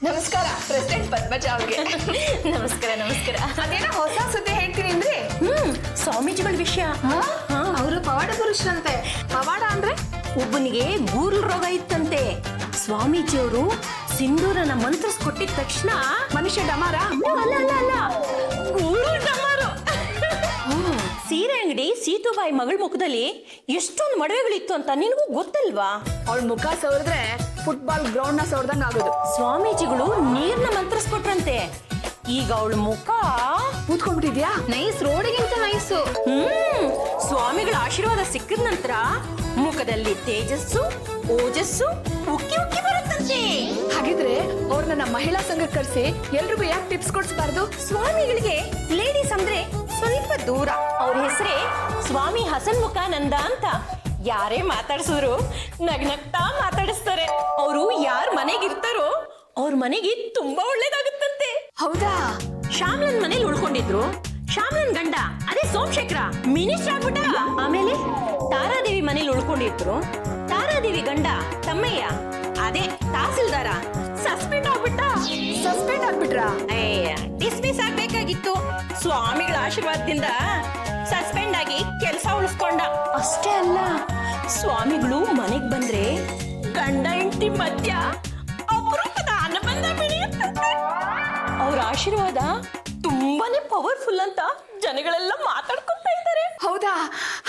ನಮಸ್ಕಾರ ಪ್ರೆಸಿಡೆಂಟ್ ಪದ್ಮಜ ಅವ್ರಿಗೆ. ನಮಸ್ಕಾರ ನಮಸ್ಕಾರ. ಅದೇನೋ ಹೊಸ ಸುದ್ದಿ ಹೇಳ್ತೀನಿ ಅಂದ್ರೆ ಸ್ವಾಮೀಜಿಗಳ ವಿಷಯ. ಅವರು ಪವಾಡ ಪುರುಷರಂತೆ. ಪವಾಡ ಅಂದ್ರೆ ಒಬ್ಬನಿಗೆ ಗೂರ್ಲ್ ರೋಗ ಇತ್ತಂತೆ. ಸ್ವಾಮೀಜಿಯವರು ಸಿಂಧೂರನ ಮಂತ್ರಿಸ್ಕೊಟ್ಟಿದ ತಕ್ಷಣ ಮನುಷ್ಯ ಡಮಾರ ಅಲ್ಲ ಅಲ್ಲ ಅಲ್ಲ ಗೂರು ಡಮಾರು. ಸೀರೆ ಅಂಗಡಿ ಸೀತುಬಾಯಿ ಮಗಳ ಮುಖದಲ್ಲಿ ಎಷ್ಟೊಂದು ಮಡವೆಗಳಿತ್ತು ಅಂತ ನಿನಗೂ ಗೊತ್ತಲ್ವಾ? ಅವಳ ಮುಖ ಸವರಿದ್ರೆ ಫುಟ್ಬಾಲ್ ಗ್ರೌಂಡ್ ನ ಸವರ್ದಂಗ ಆಗೋದು. ಸ್ವಾಮೀಜಿಗಳು ನೀರ್ನ ಮಂತ್ರಿಸ್ಕೊಟ್ರಂತೆ. ಈಗ ಅವಳ ಮುಖ ಕೂತ್ಕೊಂಡ್ಬಿಟ್ಟಿದ್ಯಾ? Nice, ರೋಡಿಗಿಂತ nice. ಸ್ವಾಮಿಗಳ ಆಶೀರ್ವಾದ ಸಿಕ್ಕಿದ ನಂತರ ಮುಖದಲ್ಲಿ ತೇಜಸ್ಸು ಓಜಸ್ಸು ಉಕ್ಕಿ ಉಕ್ಕಿ ಬರುತ್ತಂತೆ. ಹಾಗಿದ್ರೆ ಅವ್ರನ್ನ ನಮ್ಮ ಮಹಿಳಾ ಸಂಘಕ್ಕೆ ಕರೆಸಿ ಎಲ್ರಿಗೂ ಯಾಕೆ ಟಿಪ್ಸ್ ಕೊಡಿಸಬಾರ್ದು? ಸ್ವಾಮಿಗಳಿಗೆ ಲೇಡೀಸ್ ಅಂದ್ರೆ ಸ್ವಲ್ಪ ದೂರ. ಅವ್ರ ಹೆಸರೇ ಸ್ವಾಮಿ ಹಸನ್ಮುಖಾನಂದ ಅಂತ. ಯಾರೇ ಮಾತಾಡ್ಸಿದ್ರು ನಗ್ನಗ್ತಾ ಮಾತಾಡಿಸ್ತಾರೆ. ಅವರು ಯಾರ ಮನೆಗಿರ್ತಾರೋ ಅವ್ರ ಮನೆಗೆ ತುಂಬಾ ಒಳ್ಳೇದಾಗುತ್ತಂತೆ. ಹೌದಾ? ಶ್ಯಾಮ್ಲನ್ ಮನೇಲಿ ಉಳ್ಕೊಂಡಿದ್ರು. ಶ್ಯಾಮ್ಲನ್ ಗಂಡ ಅದೇ ಸೋಮಶೇಖರ ಮಿನಿಸ್ಟರ್ ಆಗ್ಬಿಟ್ಟ. ಆಮೇಲೆ ತಾರಾದೇವಿ ಮನೇಲಿ ಉಳ್ಕೊಂಡಿದ್ರು. ತಾರಾದೇವಿ ಗಂಡ ತಮ್ಮಯ್ಯ ಅದೇ ತಹಸೀಲ್ದಾರ ಸಸ್ಪೆಂಡ್ ಆಗ್ಬಿಟ್ಟ. ಸಸ್ಪೆಂಡ್ ಆಗ್ಬಿಟ್ರಾ? ಡಿಸ್ಮಿಸ್ ಆಗ್ಬೇಕಾಗಿತ್ತು. ಸ್ವಾಮಿಗಳ ಆಶೀರ್ವಾದದಿಂದ ಸಸ್ಪೆಂಡ್ ಆಗಿ ಕೆಲಸ ಉಳಿಸ್ಕೊಂಡ. ಅಷ್ಟೇ ಅಲ್ಲ, ಸ್ವಾಮಿಗಳು ಮನೆಗ್ ಬಂದ್ರೆ ಗಂಡ ಹೆಂಡತಿ ಮಧ್ಯ ಅಪರೂಪದ ಅನುಬಂಧ ಬೆಳೆಯುತ್ತಂತೆ. ಅವ್ರ ಆಶೀರ್ವಾದ ತುಂಬಾನೇ ಪವರ್ಫುಲ್ ಅಂತ ಜನಗಳೆಲ್ಲ ಮಾತಾಡ್ಕೊತಾ ಇದ್ದಾರೆ. ಹೌದಾ?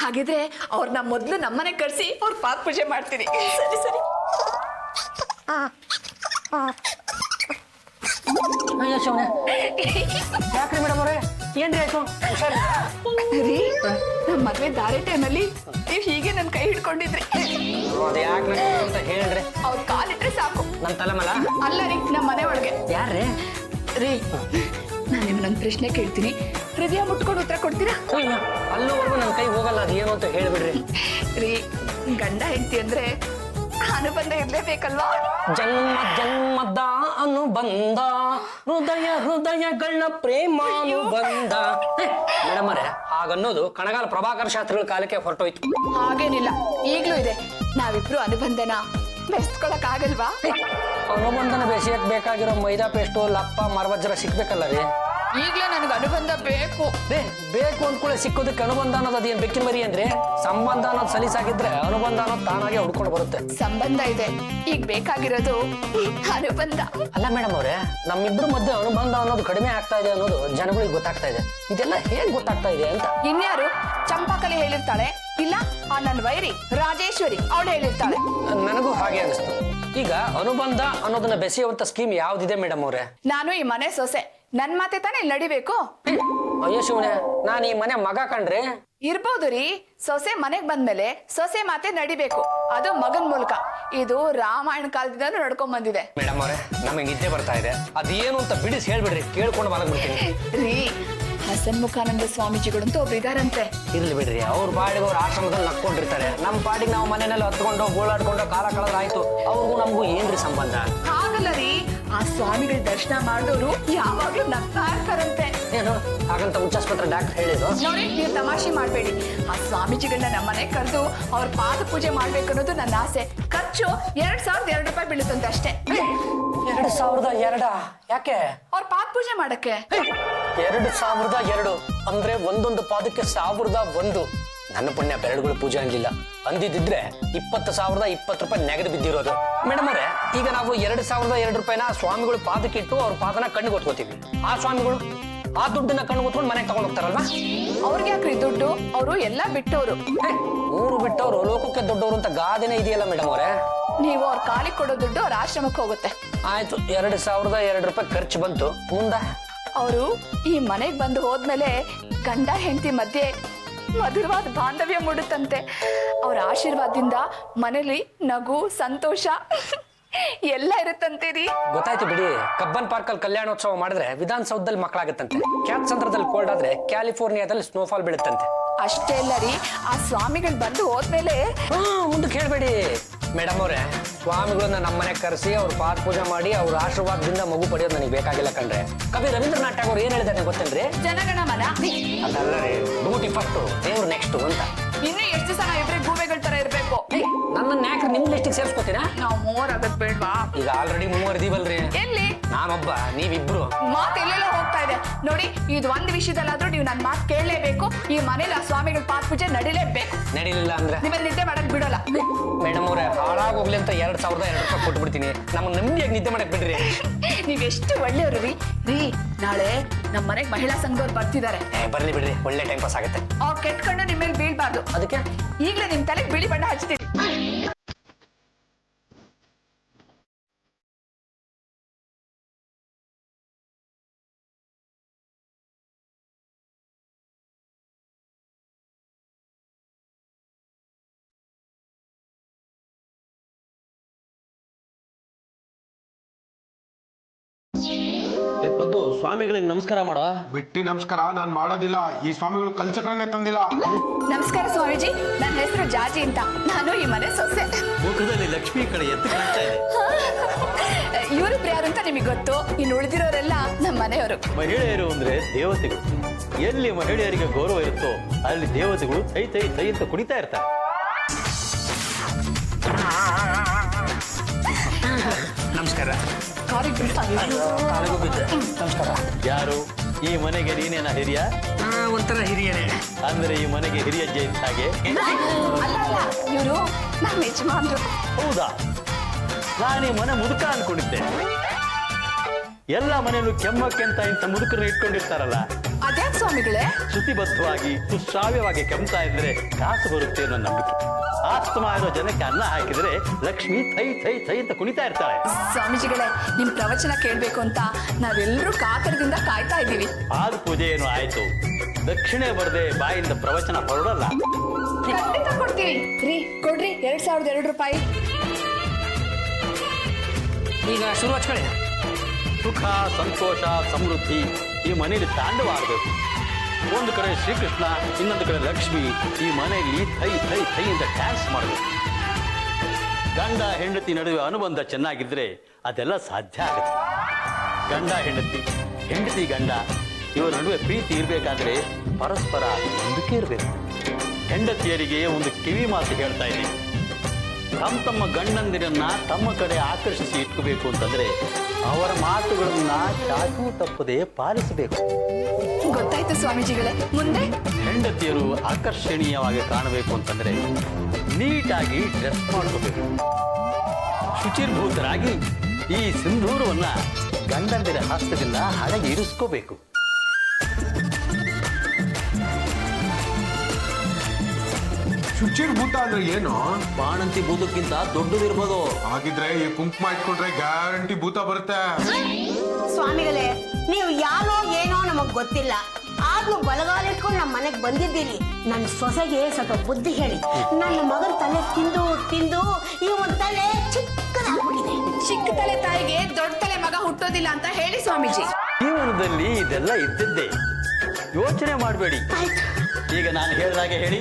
ಹಾಗಿದ್ರೆ ಅವ್ರನ್ನ ಮೊದ್ಲು ನಮ್ಮನೆ ಕರ್ಸಿ ಅವ್ರ ಪಾದ ಪೂಜೆ ಮಾಡ್ತೀನಿ. ಸರಿ ಸರಿ. ಯಾಕ್ರಿ ಮೇಡಮ್ ಅವ್ರೆ, ಏನ್ರಿ ಆಯ್ತು? ರೀ, ನಮ್ಮ ಮದ್ವೆ ದಾರಿ ಟೈಮಲ್ಲಿ ನೀವ್ ಹೀಗೆ ನನ್ ಕೈ ಹಿಡ್ಕೊಂಡಿದ್ರಿ. ಅದು ಯಾಕೆ ಅಂತ ಹೇಳ್ರಿ. ಅವ್ರ ಕಾಲಿಟ್ರೆ ಸಾಕು. ನನ್ ತಲೆಮಲ ಅಲ್ಲ ರೀ, ನಮ್ಮ ಮನೆ ಒಳಗೆ. ಯಾರ್ರಿ? ರೀ, ನಾನು ನಿಮ್ಗೊಂದು ಪ್ರಶ್ನೆ ಕೇಳ್ತೀನಿ, ಹೃದಯ ಮುಟ್ಕೊಂಡು ಉತ್ತರ ಕೊಡ್ತೀರಾ? ಅಲ್ಲೂವರೆಗೂ ನನ್ ಕೈ ಹೋಗಲ್ಲ, ಅದು ಏನು ಅಂತ ಹೇಳ್ಬಿಡ್ರಿ. ರೀ, ಗಂಡ ಹೆಂಡತಿ ಅಂದ್ರೆ ಅನುಬಂಧ ಇರ್ಲೇಬೇಕಲ್ವಾ? ಜನ್ಮ ಜನ್ಮದ ಅನುಬಂಧ, ಹೃದಯ ಹೃದಯಗಳ ಪ್ರೇಮಾನುಬಂಧ. ಮೇಡಮ್ ಅವರೇ, ಹಾಗನ್ನೋದು ಕಣಗಾಲ ಪ್ರಭಾಕರ್ ಶಾಸ್ತ್ರಿಗಳ ಕಾಲಕ್ಕೆ ಹೊರಟೋಯ್ತು. ಹಾಗೇನಿಲ್ಲ, ಈಗ್ಲೂ ಇದೆ. ನಾವಿಬ್ರು ಅನುಬಂಧನ ಬೆಳೆಸ್ಕೊಳಕ್ ಆಗಲ್ವಾ? ಅನುಬಂಧನ ಬೆಸೆಯಕ್ ಬೇಕಾಗಿರೋ ಮೈದಾ ಪೇಸ್ಟು ಲಪ್ಪ ಮರವಜ್ರ ಸಿಕ್ಬೇಕಲ್ಲ ರೀ. ಈಗ್ಲೇ ನನಗೆ ಅನುಬಂಧ ಬೇಕು. ಬೇಕು ಅಂದ್ಕೊಳ್ಳಿ, ಸಿಕ್ಕೋದಕ್ಕೆ ಅನುಬಂಧ ಅನ್ನೋದು ಅದೇನ್ ಬೆಕ್ಕಿನ ಮರಿ ಅಂದ್ರೆ. ಸಂಬಂಧ ಅನ್ನೋದು ಸಲೀಸಾಗಿದ್ರೆ ಅನುಬಂಧ ಅನ್ನೋದು ತಾನಾಗೆ ಹುಡ್ಕೊಂಡು ಬರುತ್ತೆ. ಸಂಬಂಧ ಇದೆ, ಈಗ ಬೇಕಾಗಿರೋದು ಅನುಬಂಧ. ಅಲ್ಲ ಮೇಡಮ್ ಅವ್ರೆ, ನಮ್ಮಿಬ್ರು ಮಧ್ಯೆ ಅನುಬಂಧ ಅನ್ನೋದು ಕಡಿಮೆ ಆಗ್ತಾ ಇದೆ ಅನ್ನೋದು ಜನಗಳಿಗೆ ಗೊತ್ತಾಗ್ತಾ ಇದೆ. ಇದೆಲ್ಲ ಹೇಗ್ ಗೊತ್ತಾಗ್ತಾ ಇದೆ ಅಂತ? ಇನ್ಯಾರು? ಚಂಪಾಕಲಿ ಹೇಳಿರ್ತಾಳೆ, ಇಲ್ಲ ಆ ನನ್ನ ವೈರಿ ರಾಜೇಶ್ವರಿ ಅವಳು ಹೇಳಿರ್ತಾಳೆ. ನನಗೂ ಹಾಗೆ ಅನಿಸ್ತು. ಈಗ ಅನುಬಂಧ ಅನ್ನೋದನ್ನ ಬೆಸೆಯುವಂತ ಸ್ಕೀಮ್ ಯಾವ್ದಿದೆ ಮೇಡಮ್ ಅವ್ರೆ? ನಾನು ಈ ಮನೆ ಸೊಸೆ, ನನ್ ಮಾತೆ ತಾನೇ ಇಲ್ಲಿ ನಡಿಬೇಕು. ಅಯ್ಯೋ ಶಿವನೇ, ನಾನು ಈ ಮನೆ ಮಗ ಕಣ್ರಿ. ಇರ್ಬೋದು ರೀ, ಸೊಸೆ ಮನೆಗ್ ಬಂದ್ಮೇಲೆ ಸೊಸೆ ಮಾತೆ ನಡಿಬೇಕು, ಅದು ಮಗನ್ ಮೂಲಕ. ಇದು ರಾಮಾಯಣ ಕಾಲದಿಂದನೂ ನಡ್ಕೊಂಡ್ ಬಂದಿದೆ. ಮೇಡಮ್ ಅವ್ರೆ, ನಮಗೆ ನಿದ್ದೆ ಬರ್ತಾ ಇದೆ, ಅದೇನು ಅಂತ ಬಿಡಿಸಿ ಹೇಳ್ಬಿಡ್ರಿ, ಕೇಳ್ಕೊಂಡು ಮಲಗ್ಬಿಡ್ತೀನಿ. ರೀ, ಹಸನ್ಮುಖಾನಂದ ಸ್ವಾಮೀಜಿಗಳಂತೂ ಒಬ್ರು ಇದಾರಂತೆ. ಇರ್ಲಿ ಬಿಡ್ರಿ, ಅವ್ರ ಪಾಡಿಗೆ ಅವ್ರ ಆಶ್ರಮದಲ್ಲಿ ನಕ್ಕೊಂಡಿರ್ತಾರೆ. ನಮ್ಮ ಪಾಡಿಗೆ ನಾವು ಮನೆಯಲ್ಲಿ ಹತ್ಕೊಂಡು ಗೋಳಾಡ್ಕೊಂಡು ಕಾಲ ಕಳೆದ್ರೆ ಆಯ್ತು. ಅವ್ರಿಗೂ ನಮಗೂ ಏನ್ರಿ ಸಂಬಂಧ? ಹಾಗಲ್ಲ ರೀ, ಆ ಸ್ವಾಮಿಗಳ ದರ್ಶನ ಮಾಡಿದವರು ಯಾವಾಗ್ಲೂ ನಗ್ತಾ ಇರ್ತಾರಂತೆ. ಏನು ಹಾಗಂತ ಉಚ್ಚಾಸ್ಪತ್ರೆ ಡಾಕ್ಟರ್ ಹೇಳಿದ್ರು? ನೋಡಿ, ನೀವು ತಮಾಷೆ ಮಾಡ್ಬೇಡಿ. ಆ ಸ್ವಾಮೀಜಿಗಳನ್ನ ನಮ್ಮನೆ ಕರೆದು ಅವ್ರ ಪಾದ ಪೂಜೆ ಮಾಡ್ಬೇಕು ಅನ್ನೋದು ನನ್ನ ಆಸೆ. ಖರ್ಚು 2,002 ರೂಪಾಯಿ ಬೀಳುತ್ತಂತೆ ಅಷ್ಟೇ. 2,002? ಯಾಕೆ? ಅವ್ರ ಪಾದ ಪೂಜೆ ಮಾಡಕ್ಕೆ. 2,002 ಅಂದ್ರೆ ಒಂದೊಂದು ಪಾದಕ್ಕೆ 1,001. ನನ್ನ ಪುಣ್ಯ ಬೆರಳುಗಳು ಪೂಜೆ ಅಂದಿಲ್ಲ. ಅಂದಿದ್ರೆ 20,020 ರೂಪಾಯಿ ನೆಗದು ಬಿದ್ದಿರೋದು. ಮೇಡಮ್ ಅವರೇ, ಈಗ ನಾವು 2,002 ರೂಪಾಯಿನ ಸ್ವಾಮಿಗಳು ಪಾದಕ್ಕಿಟ್ಟು ಅವ್ರ ಪಾದನ ಕಣ್ಣು ಕೊಟ್ಕೋತೀವಿ. ಆ ಸ್ವಾಮಿಗಳು ಆ ದುಡ್ಡನ್ನ ಕಣ್ಣು ಕೊಟ್ಕೊಂಡು ಮನೆಗೆ ತಗೊಂಡ್ ಹೋಗ್ತಾರಲ್ವಾ? ಅವ್ರಿಗೆ ಯಾಕ್ರಿ ದುಡ್ಡು? ಅವರು ಎಲ್ಲ ಬಿಟ್ಟವರು. ಊರು ಬಿಟ್ಟವ್ರು ಲೋಕಕ್ಕೆ ದೊಡ್ಡವರು ಅಂತ ಗಾದೆನೇ ಇದೆಯಲ್ಲ ಮೇಡಮ್ ಅವರೇ. ನೀವು ಅವ್ರ ಕಾಲಿಗೆ ಕೊಡೋ ದುಡ್ಡು ಅವ್ರ ಆಶ್ರಮಕ್ಕೆ ಹೋಗುತ್ತೆ. ಆಯ್ತು, 2,002 ರೂಪಾಯಿ ಖರ್ಚು ಬಂತು. ಮುಂದೆ ಅವರು ಈ ಮನೆಗ್ ಬಂದು ಹೋದ್ಮೇಲೆ ಗಂಡ ಹೆಂಡತಿ ಮಧ್ಯೆ ಮಧುರವಾದ ಬಾಂಧವ್ಯ ಮೂಡುತ್ತಂತೆ. ಅವ್ರ ಆಶೀರ್ವಾದದಿಂದ ಮನೇಲಿ ನಗು ಸಂತೋಷ ಎಲ್ಲ ಇರುತ್ತಂತೆ ರೀ. ಗೊತ್ತಾಯ್ತು ಬಿಡಿ. ಕಬ್ಬನ್ ಪಾರ್ಕ್ ಅಲ್ಲಿ ಕಲ್ಯಾಣೋತ್ಸವ ಮಾಡಿದ್ರೆ ವಿಧಾನಸೌಧದಲ್ಲಿ ಮಕ್ಕಳಾಗತ್ತಂತೆ. ಕ್ಯಾತ್ಸಂದ್ರದಲ್ಲಿ ಕೋಲ್ಡ್ ಆದ್ರೆ ಕ್ಯಾಲಿಫೋರ್ನಿಯಾದಲ್ಲಿ ಸ್ನೋಫಾಲ್ ಬೀಳುತ್ತಂತೆ. ಅಷ್ಟೇ ಅಲ್ಲ ರೀ, ಆ ಸ್ವಾಮಿಗಳು ಬಂದು ಹೋದ್ಮೇಲೆ ಮುಂದಕ್ಕೆ ಹೇಳ್ಬೇಡಿ ಮೇಡಮ್ ಅವ್ರೆ. ಸ್ವಾಮಿಗಳನ್ನ ನಮ್ಮನೆ ಕರೆಸಿ ಅವ್ರ ಪಾದ ಪೂಜೆ ಮಾಡಿ ಅವ್ರ ಆಶೀರ್ವಾದದಿಂದ ಮಗು ಪಡೆಯೋದು ನನಗೆ ಬೇಕಾಗಿಲ್ಲ ಕಣ್ರೆ. ಕವಿ ರವೀಂದ್ರನಾಥ್ ಠಾಗೋರ್ ಏನ್ ಹೇಳಿದಾರೆ ಗೊತ್ತೇನ್ರಿ? ಜನಗಣ ಮನ ಅದಲ್ಲ ರೀ, ಡ್ಯೂಟಿ ಫಸ್ಟ್ ದೇವ್ರು ನೆಕ್ಸ್ಟ್ ಅಂತ. ಇನ್ನು ಎಷ್ಟು ದಿವಸ ನಾವಿಬ್ರೆ ಗೂಬೆಗಳ ತರ ಇರ್ಬೇಕು? ನನ್ನ ಯಾಕ್ರಿ ನಿಮ್ ಲಿಸ್ಟಿಗೆ ಸೇರ್ಸ್ಕೊತೀರಾ? ನಾವು ಮೂವರ್ ಆಗದ್ ಬೇಡ್ವಾ? ಈಗ ಆಲ್ರೆಡಿ 3 ಇದೀವಲ್ರಿ. ಎಲ್ಲಿ ನಾನೊಬ್ಬ, ನೀವಿಬ್ರು. ಮಾತು ಎಲ್ಲೆಲ್ಲ ಹೋಗ್ತಾ ಇದೆ ನೋಡಿ. ಇದು ಒಂದು ವಿಷಯದಲ್ಲಾದ್ರೂ ನೀವು ನನ್ನ ಮಾತು ಕೇಳಲೇಬೇಕು. ಈ ಮನೇಲಿ ಆ ಸ್ವಾಮಿಗಳ ಪಾದ ಪೂಜೆ ನಡಿಲೇಬೇಕು. ನಡೀಲಿಲ್ಲ ಅಂದ್ರೆ ನಿಮ್ಮನ್ನ ನಿದ್ದೆ ಮಾಡಕ್ ಬಿಡೋಲ್ಲ. ಮೇಡಮ್ ಅವ್ರೆ, ಹಾಳಾಗೋಗ್ಲಿ ಅಂತ 2,200 ರೂಪಾಯಿ ಕೊಟ್ಟು ಬಿಡ್ತೀನಿ. ನಮ್ಗೆ ನೆಮ್ಮದಿಯಾಗಿ ನಿದ್ದೆ ಮಾಡಕ್ ಬಿಡ್ರಿ. ನೀವೆಷ್ಟು ಒಳ್ಳೆಯವರು ರೀ. ನಾಳೆ ನಮ್ಮ ಮನೆಗೆ ಮಹಿಳಾ ಸಂಘದವ್ರು ಬರ್ತಿದ್ದಾರೆ. ಬರ್ಲಿ ಬಿಡ್ರಿ, ಒಳ್ಳೆ ಟೈಮ್ ಪಾಸ್ ಆಗುತ್ತೆ. ಅವ್ರು ಕೆಟ್ಕೊಂಡು ನಿಮ್ಮ ಮೇಲೆ ಬೀಳ್ಬಾರ್ದು. ಅದಕ್ಕೆ ಈಗಲೇ ನಿಮ್ ತಲೆಗೆ ಬಿಳಿ ಬಣ್ಣ ಹಚ್ತೀನಿ. ಸ್ವಾಮಿಗಳಿಗೆ ನಮಸ್ಕಾರ ಮಾಡೋ. ಬಿಟ್ಟಿ ನಮಸ್ಕಾರ ನಾನ್ ಮಾಡೋದಿಲ್ಲ. ಈ ಸ್ವಾಮಿಗಳು ಕಲ್ಚರ್ನೇ ತಂದಿಲ್ಲ. ನಮಸ್ಕಾರ ಸ್ವಾಮೀಜಿ, ನನ್ನ ಹೆಸರು ಜಾಜಿ ಅಂತ. ನಾನು ಈ ಮನೆ ಸೊಸೆ. ಮುಖದಲ್ಲಿ ಲಕ್ಷ್ಮಿ ಕಡೆ ಎದ್ದು ಕಾಣ್ತಾ ಇದೆ. ಇವರಿಬ್ರು ಯಾರು ಅಂತ ನಿಮಗೆ ಗೊತ್ತು. ಇನ್ನು ಉಳಿದಿರೋರೆಲ್ಲ ನಮ್ಮ ಮನೆಯವರು. ಮಹಿಳೆಯರು ಅಂದ್ರೆ ದೇವತೆಗಳು. ಎಲ್ಲಿ ಮಹಿಳೆಯರಿಗೆ ಗೌರವ ಇರುತ್ತೋ ಅಲ್ಲಿ ದೇವತೆಗಳು ತೈ ತೈ ತೈ ಅಂತ ಕುಣಿತಾ ಇರ್ತಾರೆ. ನಮಸ್ಕಾರ. ನಮಸ್ಕಾರ. ಯಾರು ಈ ಮನೆಗೆ ನೀನೇನ ಹಿರಿಯ? ಒಂಥರ ಹಿರಿಯರೇ. ಅಂದ್ರೆ ಈ ಮನೆಗೆ ಹಿರಿಯ ಜೈನ್ ಹಾಗೆ? ಅಲ್ಲ, ಇವರು ನಮ್ಮ ಯಜಮಾನ್ರು. ಹೌದಾ? ನಾನು ಈ ಮನೆ ಮುದುಕ ಅನ್ಕೊಂಡಿದ್ದೆ. ಎಲ್ಲ ಮನೆಯಲ್ಲೂ ಕೆಮ್ಮಕ್ಕೆ ಅಂತ ಇಂಥ ಮುದುಕರನ್ನ ಇಟ್ಕೊಂಡಿರ್ತಾರಲ್ಲ. ಅದ್ಯಾಕ್ ಸ್ವಾಮಿಗಳೇ? ಶ್ರುತಿಬದ್ಧವಾಗಿ ಸುಶ್ರಾವ್ಯವಾಗಿ ಕೆಮ್ತಾ ಇದ್ರೆ ಕಾಸು ಬರುತ್ತೆ ಅನ್ನೋ ನಂಬಿಕೆ. ಆಸ್ತಮಾ ಇರೋ ಜನಕ್ಕೆ ಅನ್ನ ಹಾಕಿದ್ರೆ ಲಕ್ಷ್ಮಿ ಥೈ ಥೈ ಥೈ ಅಂತ ಕುಣಿತಾ ಇರ್ತಾಳೆ. ಸ್ವಾಮೀಜಿಗಳೇ, ನಿಮ್ ಪ್ರವಚನ ಕೇಳ್ಬೇಕು ಅಂತ ನಾವೆಲ್ಲರೂ ಕಾತರದಿಂದ ಕಾಯ್ತಾ ಇದ್ದೀವಿ. ಪಾದ ಪೂಜೆ ಏನು ಆಯ್ತು, ದಕ್ಷಿಣೆ ಬರದೆ ಬಾಯಿಂದ ಪ್ರವಚನ ಹೊರಡಲ್ಲ. ಖಂಡಿತ ಕೊಡ್ತೀವಿ ರೀ. ಕೊಡ್ರಿ 2,002 ರೂಪಾಯಿ. ಈಗ ಶುರು ಹಚ್ಕೊಳ್ಳಿ. ಸುಖ, ಸಂತೋಷ, ಸಮೃದ್ಧಿ ಈ ಮನೆಯಲ್ಲಿ ತಾಂಡವಾಗಬೇಕು. ಒಂದು ಕಡೆ ಶ್ರೀಕೃಷ್ಣ, ಇನ್ನೊಂದು ಕಡೆ ಲಕ್ಷ್ಮಿ ಈ ಮನೆಯಲ್ಲಿ ಥೈ ಥೈ ಥೈ ಅಂತ ಡ್ಯಾನ್ಸ್ ಮಾಡಬೇಕು. ಗಂಡ ಹೆಂಡತಿ ನಡುವೆ ಅನುಬಂಧ ಚೆನ್ನಾಗಿದ್ರೆ ಅದೆಲ್ಲ ಸಾಧ್ಯ ಆಗುತ್ತೆ. ಗಂಡ ಹೆಂಡತಿ, ಹೆಂಡತಿ ಗಂಡ ಇವರ ನಡುವೆ ಪ್ರೀತಿ ಇರಬೇಕಾದ್ರೆ ಪರಸ್ಪರ ನಂಬಿಕೆ ಇರಬೇಕು. ಹೆಂಡತಿಯರಿಗೆ ಒಂದು ಕಿವಿ ಮಾತು ಹೇಳ್ತಾ ಇದ್ದೀನಿ. ತಮ್ಮ ಗಂಡಂದಿರನ್ನ ತಮ್ಮ ಕಡೆ ಆಕರ್ಷಿಸಿ ಇಟ್ಕೋಬೇಕು ಅಂತಂದ್ರೆ ಅವರ ಮಾತುಗಳನ್ನ ಚಾಚೂ ತಪ್ಪದೆ ಪಾಲಿಸಬೇಕು. ಗೊತ್ತಾಯ್ತು ಸ್ವಾಮೀಜಿಗಳೇ, ಮುಂದೆ? ಹೆಂಡತಿಯರು ಆಕರ್ಷಣೀಯವಾಗಿ ಕಾಣಬೇಕು ಅಂತಂದ್ರೆ ನೀಟಾಗಿ ಡ್ರೆಸ್ ಮಾಡ್ಕೋಬೇಕು. ಶುಚಿರ್ಭೂತರಾಗಿ ಈ ಸಿಂಧೂರವನ್ನ ಗಂಡಂದಿರ ಹಸ್ತದಿಂದ ಹಣೆಗೆ ಇರಿಸ್ಕೋಬೇಕು. ಶುಚಿರ್ಭೂತ ಅಂದ್ರೆ ಏನು? ಬಾಣಂತಿ ಭೂತಕ್ಕಿಂತ ದೊಡ್ಡದಿರ್ಬೋದು. ಹಾಗಿದ್ರೆ ಈ ಕುಂಕುಮ ಇಟ್ಕೊಂಡ್ರೆ ಗ್ಯಾರಂಟಿ ಭೂತ ಬರುತ್ತೆ. ಸ್ವಾಮಿಗಳೇ, ನೀವು ಯಾರೋ ಏನೋ ನಮಗ್ ಗೊತ್ತಿಲ್ಲ, ಆದ್ರೂ ಬಲಗಾಲಿಟ್ಕೊಂಡು ನಮ್ಮ ಮನೆಗೆ ಬಂದಿದ್ದೀರಿ. ನನ್ನ ಸೊಸೆಗೆ ಸ್ವಲ್ಪ ಬುದ್ಧಿ ಹೇಳಿ. ನನ್ನ ಮಗನ ತಲೆ ತಿಂದು ತಿಂದು ಈ ಒಂದು ತಲೆ ಚಿಕ್ಕದಾಗ್ಬಿಟ್ಟಿದೆ. ಚಿಕ್ಕ ತಲೆ ತಾಯಿಗೆ ದೊಡ್ಡ ತಲೆ ಮಗ ಹುಟ್ಟೋದಿಲ್ಲ ಅಂತ ಹೇಳಿ ಸ್ವಾಮೀಜಿ. ಜೀವನದಲ್ಲಿ ಇದೆಲ್ಲ ಇದ್ದಿದ್ದೆ, ಯೋಚನೆ ಮಾಡಬೇಡಿ. ಈಗ ನಾನು ಹೇಳಿದಾಗೆ ಹೇಳಿ.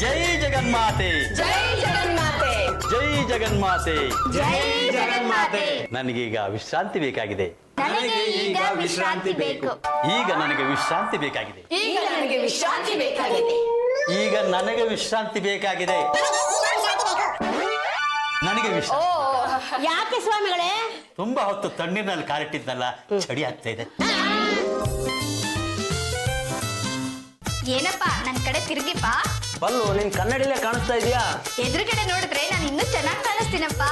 ಜೈ ಜಗನ್ಮಾತೆ, ಜೈ ಜಗನ್ಮಾತೆ, ಜೈ ಜಗನ್ಮಾತೆ, ಜೈ ಜಗನ್ಮಾತೆ. ನನಗೀಗ ವಿಶ್ರಾಂತಿ ಬೇಕಾಗಿದೆ. ನನಗೆ ಈಗ ವಿಶ್ರಾಂತಿ ಬೇಕು. ಈಗ ನನಗೆ ವಿಶ್ರಾಂತಿ ಬೇಕಾಗಿದೆ. ಈಗ ನನಗೆ ವಿಶ್ರಾಂತಿ ಬೇಕಾಗಿದೆ. ಈಗ ನನಗೆ ವಿಶ್ರಾಂತಿ ಬೇಕಾಗಿದೆ. ನನಗೆ ವಿಶ್ರಾಂತಿ. ಯಾಕೆ ಸ್ವಾಮಿಗಳೇ? ತುಂಬಾ ಹೊತ್ತು ತಣ್ಣೀರಿನಲ್ಲಿ ಕಾಲಿಟ್ಟಿದ್ನಲ್ಲ, ಚಳಿ ಆಗ್ತಾ ಇದೆ. ಏನಪ್ಪ ನನ್ ಕಡೆ ತಿರ್ಗಿಪ್ಪ. ಪಲ್ಲು, ನಿನ್ ಕನ್ನಡಿಲೇ ಕಾಣಿಸ್ತಾ ಇದೆಯಾ? ಎದುರುಗಡೆ ನೋಡಿದ್ರೆ ನಾನು ಇನ್ನೂ ಚೆನ್ನಾಗಿ ಕಾಣಿಸ್ತೀನಪ್ಪ.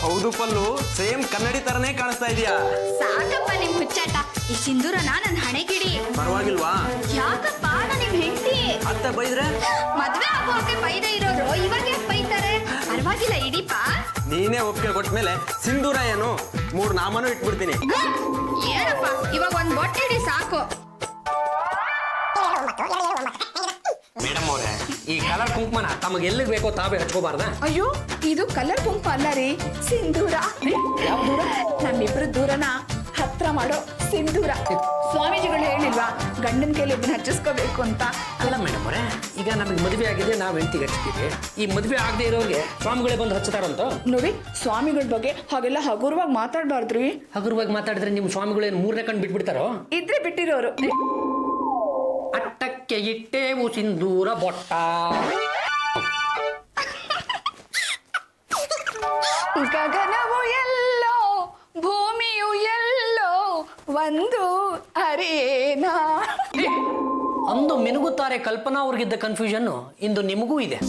ಹೌದು ಪಲ್ಲು, ಸೇಮ್ ಕನ್ನಡಿ ತರನೇ ಕಾಣಿಸ್ತಾ ಇದೀಯಾ. ಸಾಕಪ್ಪ ನಿಮ್ ಹುಚ್ಚಾಟ. ಈ ಸಿಂಧೂರನ ನನ್ ಹಣೆಗಿಡಿ. ಪರವಾಗಿಲ್ವಾ? ಯಾಕಪ್ಪ, ನಾನು ನಿಮ್ ಹೆಂಡತಿ. ಅತ್ತೆ ಬೈದ್ರೆ? ಮದ್ವೆ ಆಗೋಕೆ ಬೈದೇ ಇರೋರು ಇವಾಗ ಯಾಕೆ ಬೈತಾರೆ? ಪರವಾಗಿಲ್ಲ ಇಡೀಪ. ನೀನೇ ಒಪ್ಪಿಗೆ ಕೊಟ್ಮೇಲೆ ಸಿಂಧೂರ ಏನು 3 ನಾಮನೂ ಇಟ್ಬಿಡ್ತೀನಿ. ಏನಪ್ಪ, ಇವಾಗ ಒಂದ್ ಬೊಟ್ಟೆ ಇಡಿ ಸಾಕು. ಮೇಡಮ್ ಅವರೇ, ಈ ಕಲರ್ ಕುಂಕುಮನ ತಮಗೆ ಎಲ್ಲಿಗೆ ಬೇಕೋ ತಾವೇ ಹಚ್ಕೋಬಾರ್ದ? ಅಯ್ಯೋ, ಇದು ಕಲರ್ ಕುಂಕುಮ ಅಲ್ಲ ರೀ, ಸಿಂಧೂರ. ಯಾವ ದೂರ? ನಮ್ಮಿಬ್ರು ದೂರನ ಹತ್ರ ಮಾಡೋ ಸಿಂಧೂರ. ಸ್ವಾಮೀಜಿಗಳು ಹೇಳಿಲ್ವಾ ಗಂಡನ ಕೈಲಿ ಇದನ್ನ ಹಚ್ಚಿಸ್ಕೋಬೇಕು ಅಂತ? ಅಲ್ಲ ಮೇಡಮ್ ಅವರೇ, ಈಗ ನಮಗೆ ಮದುವೆ ಆಗಿದೆ, ನಾವು ಹೆಂಡತಿಗೆ ಹಚ್ತೀವಿ. ಈ ಮದುವೆ ಆಗದೆ ಇರೋರಿಗೆ ಸ್ವಾಮಿಗಳೇ ಬಂದು ಹಚ್ಚತಾರಂತ. ನೋಡಿ, ಸ್ವಾಮಿಗಳ ಬಗ್ಗೆ ಹಾಗೆಲ್ಲ ಹಗುರವಾಗಿ ಮಾತಾಡ್ಬಾರ್ದ್ರಿ. ಹಗುರವಾಗಿ ಮಾತಾಡಿದ್ರೆ ನಿಮ್ಮ ಸ್ವಾಮಿಗಳೇನು 3ನೇ ಕಣ್ಣು ಬಿಟ್ಬಿಡ್ತಾರೋ? ಇದ್ರೆ ಬಿಟ್ಟಿರೋರು. ಅಟ್ಟಕ್ಕೆ ಇಟ್ಟೇವು ಸಿಂಧೂರ ಬೊಟ್ಟ. ಗಗನವು ಎಲ್ಲೋ ಭೂಮಿಯು ಎಲ್ಲೋ ಒಂದು ಅರೇನಾ. ಅಂದು ಮಿನುಗುತ್ತಾರೆ ಕಲ್ಪನಾ ಅವ್ರಿಗಿದ್ದ ಕನ್ಫ್ಯೂಷನ್ ಇಂದು ನಿಮಗೂ ಇದೆ.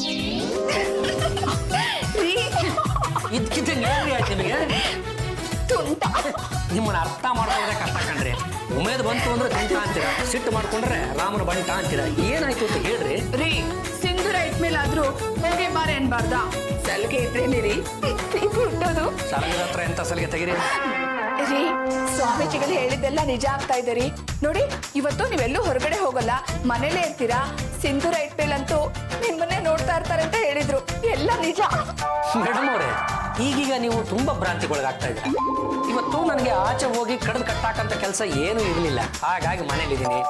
ಇದಕ್ಕಿದ್ದಂಗೆ ಆಯ್ತು ನಿಮಗೆ ತುಂಟ. ನಿಮ್ಮನ್ನ ಅರ್ಥ ಮಾಡ್ಕೊಳ್ಳೋದೇ ಕಷ್ಟ ಕಣ್ರಿ. ಉಮೇದ್ ಬಂತು ಅಂದ್ರೆ ತುಂಟ ಅಂತೀರ, ಸಿಟ್ಟು ಮಾಡ್ಕೊಂಡ್ರೆ ರಾಮನ ಬಂಟ ಅಂತೀರ. ಏನಾಯ್ತು ಅಂತ ಹೇಳ್ರಿ. ರೀ ಸಿಂಧೂರ ಇಟ್ಮೇಲಾದ್ರೂ ಹೋಗಿ ಬಾರೆ ಅನ್ಬಾರ್ದ? ಸಲಿಗೆ ಇದ್ರೇನೆ ರೀ ಹುಟ್ಟೋದು. ಸಲಗದ ಹತ್ರ ಎಂತ ಸಲಿಗೆ ತೆಗಿರಿ. ರೀ ಸ್ವಾಮೀಜಿಗಳು ಹೇಳಿದ್ದೆಲ್ಲ ನಿಜ ಆಗ್ತಾ ಇದೆ ರೀ. ನೋಡಿ ಇವತ್ತು ನೀವೆಲ್ಲೂ ಹೊರಗಡೆ ಹೋಗಲ್ಲ, ಮನೇಲೇ ಇರ್ತೀರಾ. ಸಿಂಧೂರ ಇಟ್ಮೇಲಂತೂ ನಿಮ್ಮನ್ನೇ ನೋಡ್ತಾ ಇರ್ತಾರೆ ಅಂತ ಹೇಳಿದ್ರು. ಎಲ್ಲ ನಿಜ. ಮೇಡಮ್ ಅವರೇ, ಈಗೀಗ ನೀವು ತುಂಬಾ ಭ್ರಾಂತಿಗೊಳಗಾಗ್ತಾ ಇದ್ದೀರ. ಇವತ್ತು ನನಗೆ ಆಚೆ ಹೋಗಿ ಕಡ್ದು ಕಟ್ಟಾಕಂತ ಕೆಲಸ ಏನೂ ಇರಲಿಲ್ಲ. ಹಾಗಾಗಿ ಮನೇಲಿದ್ದೀನಿ.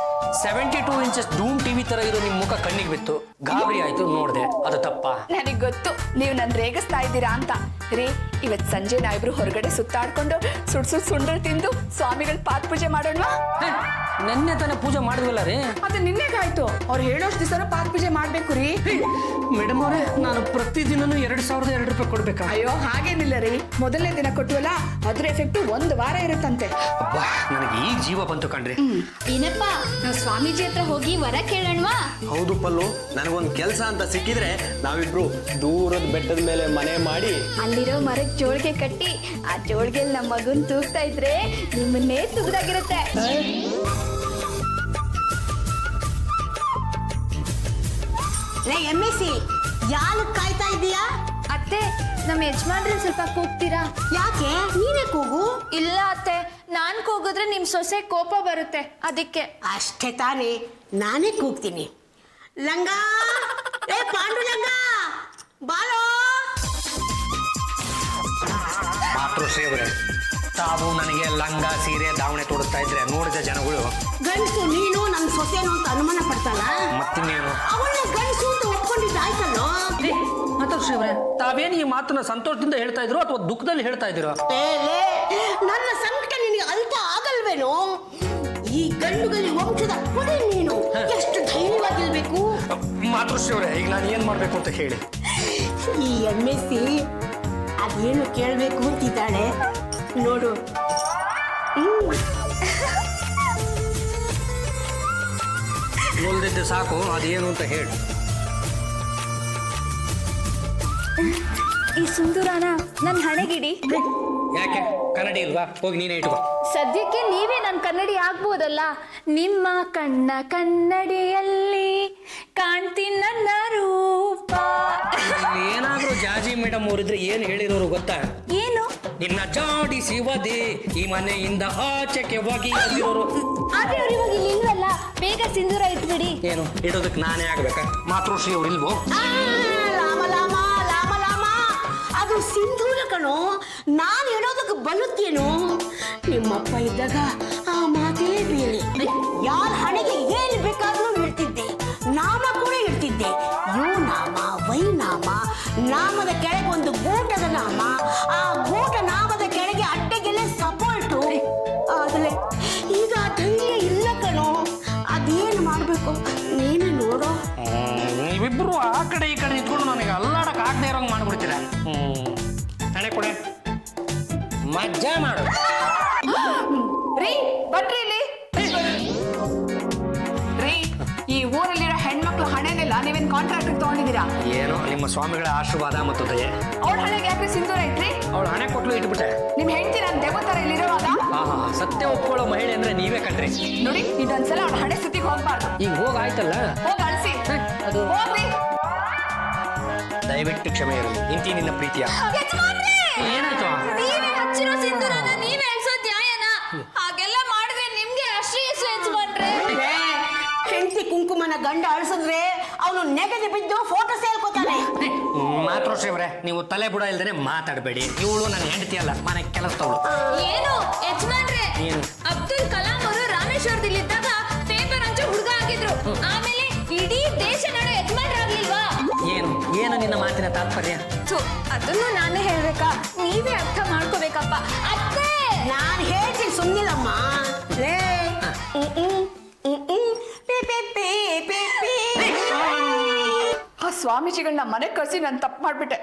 72 ಇಂಚಸ್ ಡೂಮ್ ಟಿವಿ ತರ ಇರೋ ನಿಮ್ ಮುಖ ಕಣ್ಣಿಗೆ ಬಿತ್ತು. ಗಾಬರಿ ಆಯ್ತು, ನೋಡ್ದೆ. ಅದು ತಪ್ಪ? ನನಗ್ ಗೊತ್ತು ನೀವು ನನ್ ರೇಗಿಸ್ತಾ ಇದ್ದೀರಾ ಅಂತ. ರೀ ಇವತ್ ಸಂಜೆ ನಾವಿಬ್ರು ಹೊರಗಡೆ ಸುತ್ತಾಡ್ಕೊಂಡು ಸುಂಡ್ರು ತಿಂದು ಸ್ವಾಮಿಗಳ ಪಾದ ಪೂಜೆ ಮಾಡೋಣವಾ? ನಿನ್ನೆ ತಾನೇ ಪೂಜೆ ಮಾಡಿದ್ವಲ್ಲ ರೀ. ಅದು ನಿನ್ನೆಗಾಯ್ತು. ಅವ್ರು ಹೇಳೋಷ್ಟು ದಿವಸ ಪಾದ ಪೂಜೆ ಮಾಡ್ಬೇಕು ರೀ. ಮೇಡಮ್ ಅವರೇ, ನಾನು ಪ್ರತಿದಿನನೂ 2002 ರೂಪಾಯಿ ಕೊಡ್ಬೇಕಾ? ಅಯ್ಯೋ ಹಾಗೇನಿಲ್ಲ ರೀ, ಮೊದಲನೇ ದಿನ ಕೊಟ್ಟವಲ್ಲ ಅದ್ರ ಎಫೆಕ್ಟ್ 1 ವಾರ ಇರುತ್ತಂತೆ. ಅಬ್ಬಾ, ನನಗೆ ಈಗ ಜೀವ ಬಂತು ಕಣ್ರಿ. ಏನಪ್ಪ ನಾವು ಸ್ವಾಮೀಜಿ ಹತ್ರ ಹೋಗಿ ವರ ಕೇಳೋಣವಾ? ಹೌದು ಪಲ್ಲು, ನನಗೊಂದು ಕೆಲಸ ಅಂತ ಸಿಕ್ಕಿದ್ರೆ ನಾವಿಬ್ರು ದೂರದ ಬೆಟ್ಟದ ಮೇಲೆ ಮನೆ ಮಾಡಿ ಅಲ್ಲಿರೋ ಮರಕ್ಕೆ ಜೋಳಿಗೆ ಕಟ್ಟಿ ಆ ಜೋಳಿಗೆಲ್ ನಮ್ಮ ಮಗುನ್ ತೂಗ್ತಾ ಇದ್ರೆ ನಿಮ್ಮನ್ನೇ ತುಗ್ದಾಗಿರುತ್ತೆ. MSc ಯಾರು ಕಾಯ್ತಾ ಇದೀಯಾ? ಅತ್ತೆ ನಮ್ಮ ಯಜಮಾನ್ರನ್ನ ಸ್ವಲ್ಪ ಕೂಗ್ತೀರಾ? ಯಾಕೆ? ನೀನೇ ಕೂಗು. ಇಲ್ಲ ಅತ್ತೆ, ನಾನ್ ಕೂಗಿದ್ರೆ ನಿಮ್ ಸೊಸೆ ಕೋಪ ಬರುತ್ತೆ, ಅದಕ್ಕೆ. ಅಷ್ಟೇ ತಾನೇ, ನಾನೇ ಕೂಗ್ತೀನಿ. ಲಂಗ, ಏ ಪಾಂಡು ಲಂಗ, ಬಾಲೋ. ಮಾತೃಶ್ರೀ ಅವರೇ, ತಾವು ನನಗೆ ಲಂಗ ಸೀರೆ ದಾವಣೆ ತೋರಿಸ್ತಾ ಇದ್ರೆ ನೋಡಿದ ಜನಗಳು ಗಂಡಸು ನೀನು ನನ್ನ ಸೊಸೆನು ಅಂತ ಅನುಮಾನ ಪಡ್ತಾಳ. ಮತ್ತಿನ್ನೇನು? ಅವಳನ್ನ ಗಂಡಸು ಅಂತ ಒಪ್ಕೊಂಡಿದ್ದಾಯ್ತಲ್ಲೋ. ಮಾತೃಶ್ರೀ ಅವರೇ, ತಾವೇನು ಈ ಮಾತನ್ನ ಸಂತೋಷದಿಂದ ಹೇಳ್ತಾ ಇದ್ರು ಅಥವಾ ದುಃಖದಲ್ಲಿ ಹೇಳ್ತಾ ಇದ್ದೀರೋ? ನನ್ನ ಸಂಕಟ ನಿನಗೆ ಅಲ್ಪ ಆಗಲ್ವೇನೋ? ಈ ಗಂಡುಗಲಿ ವಂಶದ ಕೊಡೆ ನೀನು ಎಷ್ಟು ಧೈರ್ಯವಾಗಿರ್ಬೇಕು. ಮಾತೃಶ್ರೀ ಅವರೇ, ಈಗ ನಾನು ಏನ್ ಮಾಡ್ಬೇಕು ಅಂತ ಹೇಳಿ. ಈ MSc ಅದೇನು ಕೇಳಬೇಕು ಅಂತಿದ್ದಾಳೆ ನೋಡು. ಉಳಿದಿದ್ದು ಸಾಕು, ಅದೇನು ಅಂತ ಹೇಳಿ. ಈ ಸಿಂಧೂರನ ನನ್ನ ಹಣೆಗಿಡಿ. ಯಾಕೆ ಕನ್ನಡಿ ಇಲ್ವಾ? ಹೋಗಿ ನೀನೇ ಇಟ್ಕೋ. ಸದ್ಯಕ್ಕೆ ನೀವೇ ನನ್ನ ಕನ್ನಡಿ ಆಗ್ಬೋದಲ್ಲ. ನಿಮ್ಮ ಕಣ್ಣ ಕನ್ನಡಿಯಲ್ಲಿ ಕಾಣ್ತೀನಿ ನನ್ನ ರೂಪ. ಏನಾದ್ರೂ ಜಾಜಿ ಮೇಡಮ್ ಅವರಿದ್ರೆ ಏನ್ ಹೇಳಿರೋರು ಗೊತ್ತಾ? ಏನು? ನಿನ್ನ ಜಾಡಿಸಿ ವದೆ ಈ ಮನೆಯಿಂದ ಆಚೆಗೆ ಹೋಗಿ ಅಂದಿರೋರು. ಆದ್ರೆ ಅವ್ರು ಇವಾಗ ಇಲ್ಲಿ ಇಲ್ವಲ್ಲ, ಬೇಗ ಸಿಂಧೂರ ಇಟ್ಬಿಡಿ. ಏನು ಇಡೋದಕ್ಕೆ ನಾನೇ ಆಗ್ಬೇಕಾ? ಮಾತೃಶ್ರೀ ಅವ್ರು ಇಲ್ವೋ? ಲಾಮ ಲಾಮ ಲಾಮ ಲಾಮ, ಅದು ಸಿಂಧೂರ ಕಣೋ. ನಾನು ಹೇಳೋದಕ್ಕೆ ಬಲುತ್ತೇನು? ನಿಮ್ಮಪ್ಪ ಇದ್ದಾಗ ಆ ಮಾತೇ ಬೇರೆ. ಯಾರ ಹಣೆಗೆ ಏನು ಬೇಕಾದ್ರೂ ಇಡ್ತಿದ್ದೆ, ನಾಮ ಕೂಡ ಇಡ್ತಿದ್ದೆ. ಯು ನಾಮ, ವೈ ನಾಮ, ನಾಮದ ಕೆಳಗೆ ಒಂದು ಗೂಟದ ನಾಮ, ಆ ಗೂಟ ನಾಮದ ಕೆಳಗೆ ಅಡ್ಡೆಗೆಲೆ ಸಪೋರ್ಟು. ಆದ್ರೆ ಈಗ ಧೈರ್ಯ ಇಲ್ಲ ಕಣೋ. ಅದೇನು ಮಾಡಬೇಕು ನೀನು ನೋಡೋ. ನೀವಿಬ್ರು ಆ ಕಡೆ ಈ ಕಡೆ ನಿಂತ್ಕೊಂಡು ನನಗೆ ಅಲ್ಲಾಡಕ್ ಆಗದೆ ಇರೋಂಗ್ ಮಾಡ್ಬಿಡ್ತೀರ. ಹಣೆ ಕೊಡೆ, ಮಜ್ಜಾ ಮಾಡು. ರೀ ಬನ್ರಿ ಇಲ್ಲಿ. ರೀ ಈ ಊರಲ್ಲಿರೋ ಹೆಣ್ಮಕ್ಳು ಹಣೆನೆಲ್ಲ ನೀವೇನ್ ಕಾಂಟ್ರಾಕ್ಟ್ ತಗೊಂಡಿದ್ದೀರಾ? ಏನೋ ನಿಮ್ಮ ಸ್ವಾಮಿಗಳ ಆಶೀರ್ವಾದ ಮತ್ತು ದಯೆ. ಅವಳ ಹಣೆಗೆ ಯಾಕೆ ಸಿಂಧೂರ ಇಟ್ರಿ? ಅವಳು ಹಣೆ ಕೊಟ್ಲು ಇಟ್ಬಿಟ್ಟೆ. ನಿಮ್ ಹೆಂಡತಿ ನನ್ ದೇವತರ ಇಲ್ಲಿರೋವಾಗ ಸತ್ಯ ಒಪ್ಕೊಳ್ಳೋ ಮಹಿಳೆ ಅಂದ್ರೆ ನೀವೇ ಕಣ್ರಿ. ನೋಡಿ ಇದೊಂದ್ಸಲ ಅವಳ ಹಣೆ ಸುತ್ತಿಗೆ ಹೋಗ್ಬಾರ್ದು. ಈಗ ಹೋಗಾಯ್ತಲ್ಲ, ಹೋಗಿ ಅಳಿಸಿ. ಅದು ಹೋಗ್ರಿ. ದಯವಿಟ್ಟು ಕ್ಷಮೆ ಇರಲಿ. ಇಂತಿ ನಿನ್ನ ಪ್ರೀತಿಯ. ಏನಾಯ್ತು? ನೀವೇ ಹಚ್ಚಿರೋ ಸಿಂಧೂರನ ನೀವೇ ಎಳ್ಸೋದ್ ನ್ಯಾಯನ? ಹಾಗೆಲ್ಲ ಮಾಡಿದ್ರೆ ನಿಮ್ಗೆ ಅಷ್ಟೇ ಯಜಮಾನ್ರೆ. ಹೆಂಡತಿ ಕುಂಕುಮನ ಗಂಡ ಅಳಿಸಿದ್ರೆ ಅವನು ನೆಗದಿ ಬಿದ್ದು ಫೋಟೋ ಸೇಲ್ಕೋತಾನೆ. ಮಾತೃಶ್ರೀ ಅವರೇ, ನೀವು ತಲೆ ಬುಡ ಇಲ್ದೇನೆ ಮಾತಾಡಬೇಡಿ. ಇವಳು ನನ್ನ ಹೆಂಡತಿ ಅಲ್ಲ, ಮನೆ ಕೆಲಸದವಳು. ಏನು ಯಜಮಾನ್ರೆ? ಏನು? ಅಬ್ದುಲ್ ಕಲಾಂ ಅವರು ರಾಮೇಶ್ವರದಲ್ಲಿದ್ದಾಗ ಪೇಪರ್ ಹಂಚೋ ಹುಡುಗ ಆಗಿದ್ರು. ಆಮೇಲೆ ಇಡೀ ದೇಶ ನಾಡು ಯಜಮಾನ್ರಾಗ್ಲಿಲ್ವಾ? ಏನು ನಿನ್ನ ಮಾತಿನ ತಾತ್ಪರ್ಯ? ಅದನ್ನು ನಾನೇ ಹೇಳ್ಬೇಕಾ? ನೀವೇ ಅರ್ಥ ಮಾಡ್ಕೋಬೇಕಪ್ಪ. ಅತ್ತೆ ನಾನು ಹೇಳ್ತೀನಿ ಸುಮ್ಮನಿಲ್ಲಮ್ಮ. ಆ ಸ್ವಾಮೀಜಿಗಳನ್ನ ಮನೆಗೆ ಕಳ್ಸಿ ನಾನು ತಪ್ಪು ಮಾಡ್ಬಿಟ್ಟೆ.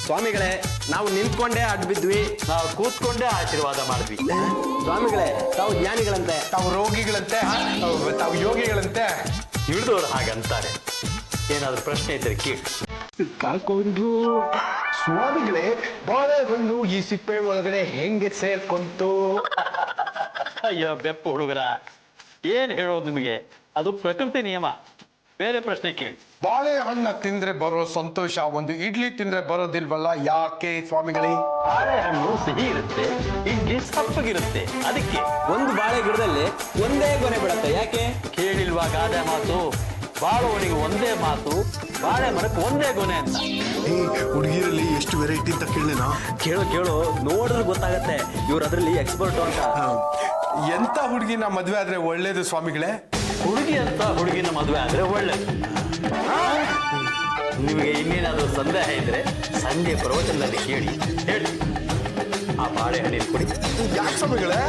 ಸ್ವಾಮಿಗಳೇ ನಾವು ನಿಂತ್ಕೊಂಡೇ ಅಡ್ಡ ಬಿದ್ವಿ. ನಾವು ಕೂತ್ಕೊಂಡೇ ಆಶೀರ್ವಾದ ಮಾಡಿದ್ವಿ. ಸ್ವಾಮಿಗಳೇ ತಾವು ಜ್ಞಾನಿಗಳಂತೆ. ತಾವು ರೋಗಿಗಳಂತೆ ತಾವು ಯೋಗಿಗಳಂತೆ. ಹಿಡಿದವ್ರು ಹಾಗಂತಾರೆ. ಏನಾದ್ರೂ ಪ್ರಶ್ನೆ ಇದ್ದರೆ ಕೇಳಿ. ಕಾಕೊಂಡು ಸ್ವಾಮಿಗಳೇ, ಬಾಳೆಹಣ್ಣು ಈ ಸಿಪ್ಪೆ ಒಳಗಡೆ ಹೆಂಗೆ ಸೇರ್ಕೊಂತು? ಅಯ್ಯೋ ಬೆಪ್ಪ ಹುಡುಗರ, ಏನ್ ಹೇಳೋದು ನಿಮಗೆ? ಅದು ಪ್ರಕೃತಿ ನಿಯಮ. ಬೇರೆ ಪ್ರಶ್ನೆ ಕೇಳಿ. ಬಾಳೆಹಣ್ಣ ತಿಂದ್ರೆ ಬರೋ ಸಂತೋಷ ಒಂದು ಇಡ್ಲಿ ತಿಂದ್ರೆ ಬರೋದಿಲ್ವಲ್ಲ, ಯಾಕೆ ಸ್ವಾಮಿಗಳೇ? ಬಾಳೆಹಣ್ಣು ಸಿಹಿ ಇರುತ್ತೆ, ಇಡ್ಲಿ ಸಪ್ಪಗಿರುತ್ತೆ, ಅದಕ್ಕೆ. ಒಂದು ಬಾಳೆ ಗಿಡದಲ್ಲಿ ಒಂದೇ ಗೊನೆ ಬಿಡತ್ತೆ, ಯಾಕೆ? ಕೇಳಿಲ್ವಾ ಗಾದೆ ಮಾತು? ಬಾಳುವನಿಗೆ ಒಂದೇ ಮಾತು, ಬಾಳೆ ಮರಕ್ಕೆ ಒಂದೇ ಗೊನೆ ಅಂತ. ಹುಡುಗಿರಲ್ಲಿ ಎಷ್ಟು ವೆರೈಟಿ ಅಂತ ಕೇಳೇನಾ? ಕೇಳು ನೋಡಿದ್ರೆ ಗೊತ್ತಾಗತ್ತೆ ಇವ್ರು ಅದ್ರಲ್ಲಿ ಎಕ್ಸ್ಪರ್ಟ್ ಅಂತ. ಎಂತ ಹುಡುಗಿನ ಮದ್ವೆ ಆದ್ರೆ ಒಳ್ಳೇದು ಸ್ವಾಮಿಗಳೇ? ಹುಡುಗಿ ಅಂತ ಹುಡುಗಿನ ಮದುವೆ ಆದ್ರೆ ಒಳ್ಳೇದು. ನಿಮಗೆ ಇನ್ನೇನಾದ್ರೂ ಸಂದೇಹ ಇದ್ರೆ ಸಂಜೆ ಪ್ರವಚನದಲ್ಲಿ ಹೇಳಿ. ಆ ಬಾಳೆಹಣ್ಣಿನ ಕೊಡಿ. ಯಾಕೆ ಸ್ವಾಮಿಗಳೇ?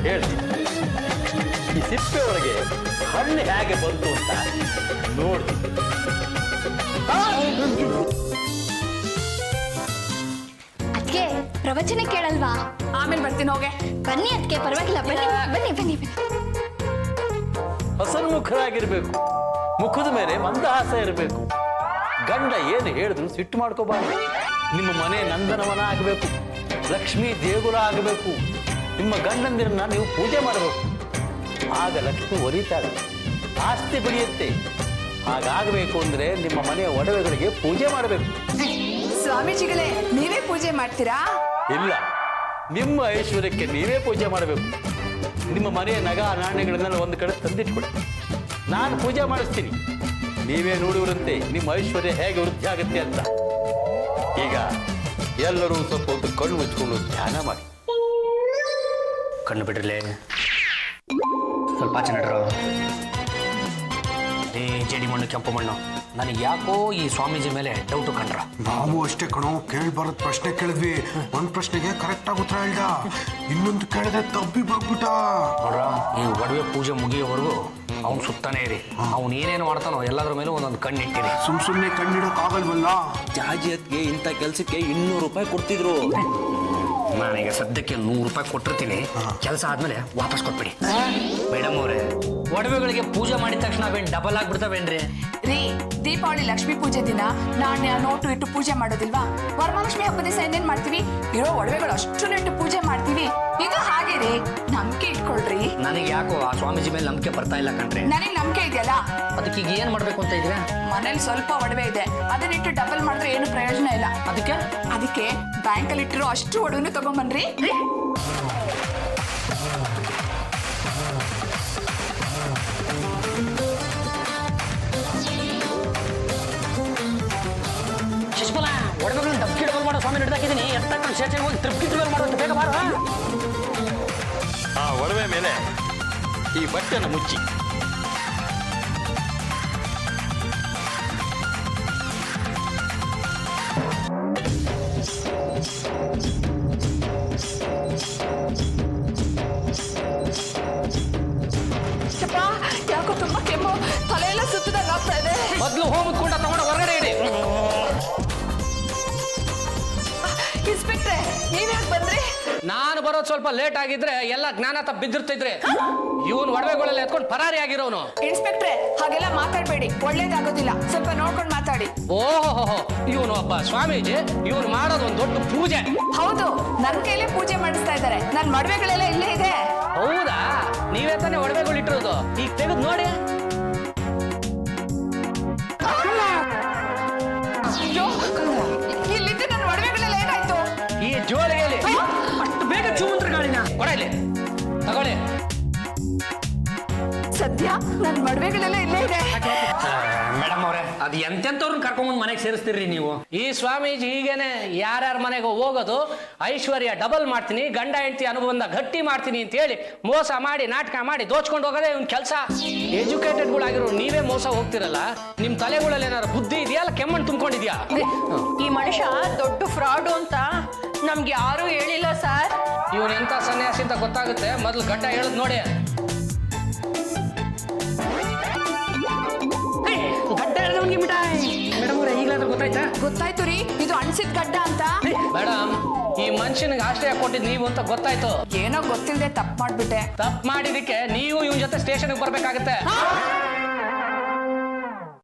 ಹೇಳಿ, ಈ ಸಿಪ್ಪೆ ಒಳಗೆ ಹಣ್ಣು ಹೇಗೆ ಬಂತು ಅಂತ ನೋಡಿ. ಅದಕ್ಕೆ ಪ್ರವಚನ ಕೇಳಲ್ವಾ? ಆಮೇಲೆ ಬರ್ತೀನಿ, ಹೋಗೆ. ಬನ್ನಿ ಅದಕ್ಕೆ ಪರವಾಗಿಲ್ಲ, ಬನ್ನಿ ಬನ್ನಿ ಬನ್ನಿ ಬನ್ನಿ. ಹಸನ್ಮುಖರಾಗಿರ್ಬೇಕು, ಮುಖದ ಮೇಲೆ ಮಂದಹಾಸ ಇರಬೇಕು. ಗಂಡ ಏನು ಹೇಳಿದ್ರು ಸಿಟ್ಟು ಮಾಡ್ಕೋಬಾರ್ದು. ನಿಮ್ಮ ಮನೆ ನಂದನವನ ಆಗಬೇಕು, ಲಕ್ಷ್ಮೀ ದೇಗುಲ ಆಗಬೇಕು. ನಿಮ್ಮ ಗಂಡಂದಿರನ್ನ ನೀವು ಪೂಜೆ ಮಾಡಬೇಕು. ಆಗ ಲಕ್ಷ್ಮಿ ಒಲಿತಾಳೆ, ಆಸ್ತಿ ಬೆಳೆಯುತ್ತೆ. ಹಾಗಾಗಬೇಕು ಅಂದ್ರೆ ನಿಮ್ಮ ಮನೆಯ ಒಡವೆಗಳಿಗೆ ಪೂಜೆ ಮಾಡಬೇಕು. ಸ್ವಾಮೀಜಿಗಳೇ, ನೀವೇ ಪೂಜೆ ಮಾಡ್ತೀರಾ? ಇಲ್ಲ, ನಿಮ್ಮ ಐಶ್ವರ್ಯಕ್ಕೆ ನೀವೇ ಪೂಜೆ ಮಾಡಬೇಕು. ನಿಮ್ಮ ಮನೆಯ ನಗ ನಾಣ್ಯಗಳನ್ನೆಲ್ಲ ಒಂದು ಕಡೆ ತಂದಿಟ್ಕೊಡಿ, ನಾನು ಪೂಜೆ ಮಾಡಿಸ್ತೀನಿ. ನೀವೇ ನೋಡುವರಂತೆ ನಿಮ್ಮ ಐಶ್ವರ್ಯ ಹೇಗೆ ವೃದ್ಧಿ ಆಗುತ್ತೆ ಅಂತ. ಈಗ ಎಲ್ಲರೂ ಸ್ವಲ್ಪ ಹೊತ್ತು ಕಣ್ಣು ಮುಚ್ಕೊಂಡು ಧ್ಯಾನ ಮಾಡಿ. ಕಣ್ಣು ಬಿಡ್ರಲೇ, ಸ್ವಲ್ಪ ಆಚೆ ನಡ್ರು. ಏ ಜೇಡಿ ಮಣ್ಣು ಕೆಂಪು ಮಣ್ಣು, ನನಗೆ ಯಾಕೋ ಈ ಸ್ವಾಮೀಜಿ ಮೇಲೆ ಡೌಟು ಕಂಡ್ರ. ನಾವು ಅಷ್ಟೇ ಕಣೋ, ಕೇಳ್ಬಾರದ್ ಪ್ರಶ್ನೆ ಕೇಳಿದ್ವಿ. ಒಂದ್ ಪ್ರಶ್ನೆಗೆ ಕರೆಕ್ಟ್ ಆಗಿ ಉತ್ತರ ಹೇಳ್ದ, ಇನ್ನೊಂದು ಕೇಳಿದ್ರೆ ತಪ್ಪಿ ಬರ್ಬಿಟ್ಟ. ನೋಡ್ರ, ಈ ಒಡವೆ ಪೂಜೆ ಮುಗಿಯೋವರೆಗೂ ಅವ್ನು ಸುತ್ತಾನೇ ಇರಿ. ಅವ್ನು ಏನೇನು ಮಾಡ್ತಾನೋ ಎಲ್ಲದ್ರ ಮೇಲೂ ಒಂದೊಂದು ಕಣ್ಣಿಟ್ಟಿರಿ. ಸುಮ್ನೆ ಕಣ್ಣಿಡೋಕ್ ಆಗಲ್ವಲ್ಲ. ಜಾಜಿಯತ್ಗೆ ಇಂಥ ಕೆಲ್ಸಕ್ಕೆ 200 ರೂಪಾಯಿ ಕೊಡ್ತಿದ್ರು. ನಾನೀಗ ಸದ್ಯಕ್ಕೆ 100 ರೂಪಾಯಿ ಕೊಟ್ಟಿರ್ತೀನಿ. ಕೆಲಸ ಆದ್ಮೇಲೆ ವಾಪಸ್ ಕೊಟ್ಬಿಡಿ. ಮೇಡಮ್ ಅವರೇ, ಒಡವೆಗಳಿಗೆ ಪೂಜೆ ಮಾಡಿದ ತಕ್ಷಣ ಅವೇನು ಡಬಲ್ ಆಗ್ಬಿಡ್ತಾವೇನ್ರಿ? ರೀ, ದೀಪಾವಳಿ ಲಕ್ಷ್ಮೀ ಪೂಜೆ ದಿನ ನಾಣ್ಯ ನೋಟು ಇಟ್ಟು ಪೂಜೆ ಮಾಡೋದಿಲ್ವಾ? ವರಮಹಾಲಕ್ಷ್ಮಿ ಹಬ್ಬದ ದಿವಸ ಏನೇನ್ ಮಾಡ್ತೀವಿ? ಇರೋ ಒಡವೆಗಳು ಅಷ್ಟು ಇಟ್ಟು ಪೂಜೆ ಮಾಡ್ತೀವಿ. ಇದು ಹಾಗೆ ರೀ, ನಂಬಿಕೆ ಇಟ್ಕೊಳ್ರಿ. ನನಗೆ ಯಾಕೋ ಆ ಸ್ವಾಮೀಜಿ ಮೇಲೆ ನಂಬಿಕೆ ಬರ್ತಾ ಇಲ್ಲ ಕಣ್ರಿ. ನನಗೆ ನಂಬಿಕೆ ಇದೆಯಲ್ಲ. ಅದಕ್ಕೆ ಈಗ ಏನ್ ಮಾಡ್ಬೇಕು ಅಂತ ಇದ್ರೆ? ಮನೇಲಿ ಸ್ವಲ್ಪ ಒಡವೆ ಇದೆ, ಅದನ್ನಿಟ್ಟು ಡಬಲ್ ಮಾಡಿದ್ರೆ ಏನು ಪ್ರಯೋಜನ ಇಲ್ಲ. ಅದಕ್ಕೆ ಬ್ಯಾಂಕಲ್ಲಿ ಇಟ್ಟಿರೋ ಅಷ್ಟು ಒಡವೆನು ತಗೊಂಬನ್ರಿ. ಶಿಶುಪಾಲ, ಒಡವೆಗಳನ್ನ ಡಬ್ಬಿ ಡಬಲ್ ಮಾಡೋ ಸ್ವಾಮಿ ಹಿಡ್ದಾಕಿದ್ದೀನಿ. ಎತ್ತಕೊಂಡು ಶೇಷನ್ ಹೋಗಿ ತ್ರಿಪ್ಕಿಟ್ ಮೇಲೆ ಮಾಡೋದು ಬೇಗ ಬಾರ. ಆ ಒಡವೆ ಮೇಲೆ ಈ ಬಟ್ಟೆನ ಮುಚ್ಚಿ. ಯಾಕೋ ತುಂಬಾ ಕೆಮ್ಮು, ತಲೆಯೆಲ್ಲ ಸುತ್ತದಾಗ ಆಗ್ತಾ ಇದೆ. ಮೊದಲು ಹೋಗ್ಕೊಂಡ ತಗೊಂಡ ಹೊರಗಡೆ ಇಡಿ. ಇನ್ಸ್ಪೆಕ್ಟ್ರೆ, ನೀವ್ ಯಾಕೆ ಬಂದ್ರಿ? ನಾನು ಬರೋದು ಸ್ವಲ್ಪ ಲೇಟ್ ಆಗಿದ್ರೆ ಎಲ್ಲ ಜ್ಞಾನ ತಪ್ಪ ಬಿದ್ದಿರ್ತಿದ್ರೆ. ಇವನ್ ಒಡವೆಗಳೆಲ್ಲ ಎತ್ಕೊಂಡು ಪರಾರಿ ಆಗಿರೋನು. ಇನ್ಸ್ಪೆಕ್ಟ್ರೆ, ಹಾಗೆಲ್ಲ ಮಾತಾಡ್ಬೇಡಿ, ಒಳ್ಳೇದಾಗೋದಿಲ್ಲ. ಸ್ವಲ್ಪ ನೋಡ್ಕೊಂಡು ಮಾತಾಡಿ. ಓಹೋ, ಇವನು ಒಬ್ಬ ಸ್ವಾಮೀಜಿ, ಇವನು ಮಾಡೋದು ಒಂದು ದೊಡ್ಡ ಪೂಜೆ. ಹೌದು, ನನ್ ಕೈಲೇ ಪೂಜೆ ಮಾಡಿಸ್ತಾ ಇದ್ದಾರೆ. ನನ್ ಮಡವೆಗಳೆಲ್ಲ ಇಲ್ಲೇ ಇದೆ. ಹೌದಾ? ನೀವೇ ತಾನೇ ಒಡವೆಗಳು ಇಟ್ಟಿರೋದು, ಈಗ ತೆಗೆದು ನೋಡಿ. ಅಯ್ಯೋ, ಇಲ್ಲಿದ್ದ ನನ್ನ ಒಡವೆಗಳೆಲ್ಲ ಏನಾಯ್ತು? ಈ ಜೋಳಿಗೆಯಲ್ಲಿ ಅಷ್ಟು ಬೇಗ ಚೂಂತ್ರ ಗಾಳಿನ ಕೊಡಲಿ, ತಗೊಳ್ಳಿ. ಸದ್ಯ ನನ್ ಮಡವೆಗಳೆಲ್ಲ ಇಲ್ಲೇ ಇದೆ. ಮೇಡಮ್ ಅವ್ರೆ, ಅದು ಎಂತೆಂತವ್ರನ್ನ ಕರ್ಕೊಂಡ್ಬಂದು ಮನೆಗೆ ಸೇರಿಸ್ತೀರಿ ನೀವು? ಈ ಸ್ವಾಮೀಜಿ ಹೀಗೇನೆ ಯಾರ್ಯಾರ ಮನೆಗೆ ಹೋಗೋದು, ಐಶ್ವರ್ಯ ಡಬಲ್ ಮಾಡ್ತೀನಿ, ಗಂಡ ಹೆಂಡತಿ ಅನುಬಂಧ ಗಟ್ಟಿ ಮಾಡ್ತೀನಿ ಅಂತ ಹೇಳಿ ಮೋಸ ಮಾಡಿ ನಾಟಕ ಮಾಡಿ ದೋಚ್ಕೊಂಡು ಹೋಗೋದೇ ಇವ್ನ ಕೆಲಸ. ಎಜುಕೇಟೆಡ್ಗಳಾಗಿರೋ ನೀವೇ ಮೋಸ ಹೋಗ್ತಿರಲ್ಲ. ನಿಮ್ ತಲೆಗಳಲ್ಲಿ ಏನಾದ್ರು ಬುದ್ಧಿ ಇದೆಯಾ, ಅಲ್ಲ ಕೆಮ್ಮಣ್ಣು ತುಂಬ್ಕೊಂಡಿದ್ಯಾ? ಈ ಮನುಷ್ಯ ದೊಡ್ಡ ಫ್ರಾಡು ಅಂತ ನಮ್ಗೆ ಯಾರು ಹೇಳಿಲ್ಲ ಸರ್. ಇವನ್ ಎಂತ ಸನ್ಯಾಸಿ ಅಂತ ಗೊತ್ತಾಗುತ್ತೆ, ಮೊದ್ಲು ಗಡ್ಡ ಹೇಳದ್ ನೋಡಿ. ಗಡ್ಡ ಹೇಳಿದವನಿಗೆ ಮಿಠಾಯಿ. ಮೇಡಮ್ ಅವ್ರೆ, ಈಗಲಾದ್ರೂ ಗೊತ್ತಾಯ್ತಾ? ಗೊತ್ತಾಯ್ತು ರೀ, ಇದು ಅಣ್ಸಿದ್ ಗಡ್ಡ ಅಂತ. ಮೇಡಮ್, ಈ ಮನುಷ್ಯನಿಗೆ ಆಶ್ರಯ ಕೊಟ್ಟಿದ್ ನೀವು ಅಂತ ಗೊತ್ತಾಯ್ತು. ಏನೋ ಗೊತ್ತಿಲ್ಲದೆ ತಪ್ಪು ಮಾಡ್ಬಿಟ್ಟೆ. ತಪ್ಪು ಮಾಡಿದಕ್ಕೆ ನೀವು ಇವನ್ ಜೊತೆ ಸ್ಟೇಷನ್ಗೆ ಬರ್ಬೇಕಾಗತ್ತೆ.